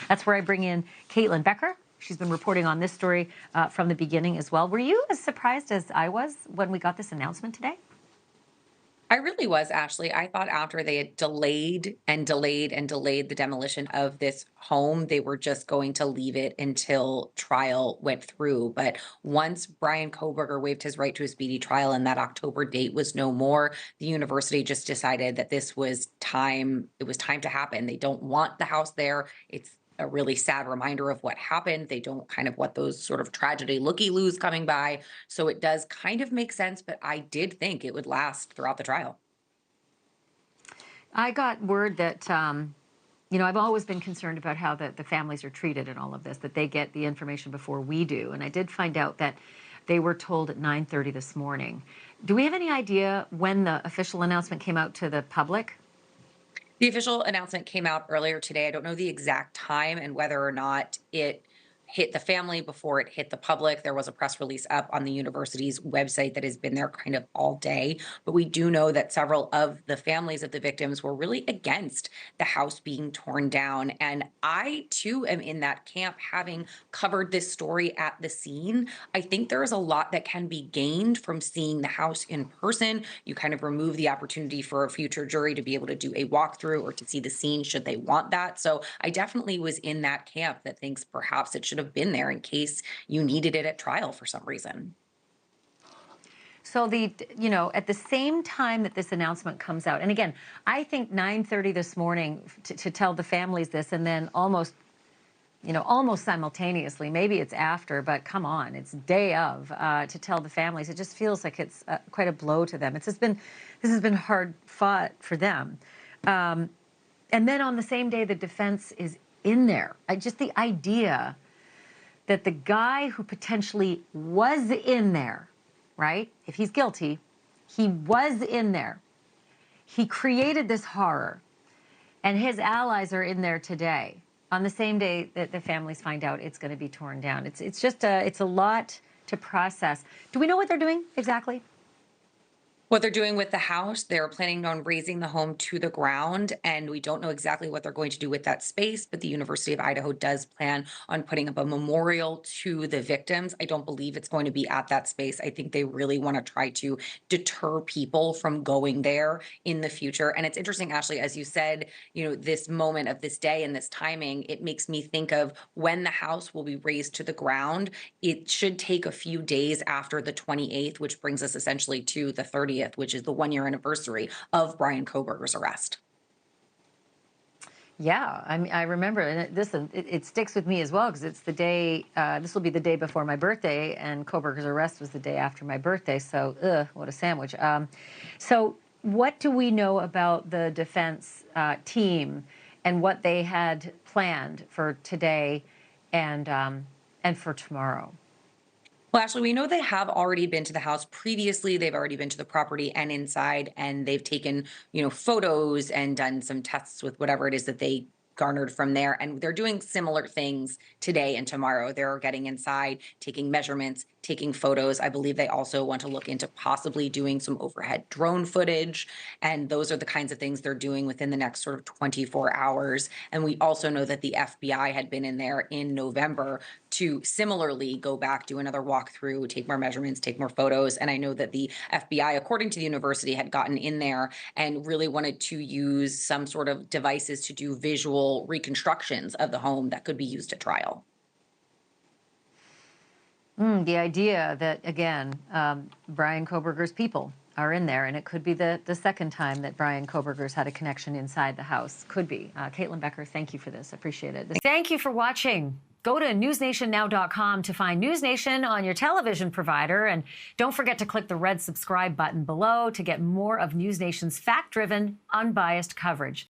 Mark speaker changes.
Speaker 1: That's where I bring in Caitlyn Becker. She's been reporting on this story from the beginning as well. Were you as surprised as I was when we got this announcement today?
Speaker 2: I really was, Ashley. I thought after they had delayed and delayed and delayed the demolition of this home, they were just going to leave it until trial went through. But once Brian Kohberger waived his right to a speedy trial and that October date was no more, the university just decided that this was time. It was time to happen. They don't want the house there. It's a really sad reminder of what happened. They don't kind of want those sort of tragedy looky-loos coming by. So it does kind of make sense, but I did think it would last throughout the trial.
Speaker 1: I got word that, I've always been concerned about how the families are treated in all of this, that they get the information before we do. And I did find out that they were told at 9:30 this morning. Do we have any idea when the official announcement came out to the public?
Speaker 2: The official announcement came out earlier today. I don't know the exact time and whether or not it hit the family before it hit the public. There was a press release up on the university's website that has been there kind of all day. But we do know that several of the families of the victims were really against the house being torn down. And I, too, am in that camp, having covered this story at the scene. I think there is a lot that can be gained from seeing the house in person. You kind of remove the opportunity for a future jury to be able to do a walkthrough or to see the scene should they want that. So I definitely was in that camp that thinks perhaps it should have been there in case you needed it at trial for some reason.
Speaker 1: So at the same time that this announcement comes out, and again, I think 9:30 this morning to tell the families this, and then almost simultaneously, maybe it's after, but come on, it's day of to tell the families. It just feels like it's quite a blow to them. This has been hard fought for them. And then on the same day, the defense is in there. Just the idea that the guy who potentially was in there, right? If he's guilty, he was in there. He created this horror, and his allies are in there today on the same day that the families find out it's going to be torn down. It's just it's a lot to process. Do we know what they're doing exactly?
Speaker 2: What they're doing with the house, they're planning on raising the home to the ground, and we don't know exactly what they're going to do with that space, but the University of Idaho does plan on putting up a memorial to the victims. I don't believe it's going to be at that space. I think they really want to try to deter people from going there in the future. And it's interesting, Ashley, as you said, this moment of this day and this timing, it makes me think of when the house will be raised to the ground. It should take a few days after the 28th, which brings us essentially to the 30th, which is the 1-year anniversary of Brian Kohberger's arrest.
Speaker 1: Yeah, I remember, and it sticks with me as well because it's the day. This will be the day before my birthday, and Kohberger's arrest was the day after my birthday. So, what a sandwich. So, what do we know about the defense team and what they had planned for today and for tomorrow?
Speaker 2: Well, Ashley, we know they have already been to the house previously. They've already been to the property and inside, and they've taken, photos and done some tests with whatever it is that they garnered from there. And they're doing similar things today and tomorrow. They're getting inside, taking measurements, taking photos. I believe they also want to look into possibly doing some overhead drone footage. And those are the kinds of things they're doing within the next sort of 24 hours. And we also know that the FBI had been in there in November to similarly go back, do another walkthrough, take more measurements, take more photos. And I know that the FBI, according to the university, had gotten in there and really wanted to use some sort of devices to do visual reconstructions of the home that could be used at trial.
Speaker 1: The idea that, again, Brian Kohberger's people are in there, and it could be the second time that Brian Kohberger's had a connection inside the house. Could be. Caitlyn Becker, thank you for this. Appreciate it. Thank you for watching. Go to newsnationnow.com to find NewsNation on your television provider. And don't forget to click the red subscribe button below to get more of NewsNation's fact-driven, unbiased coverage.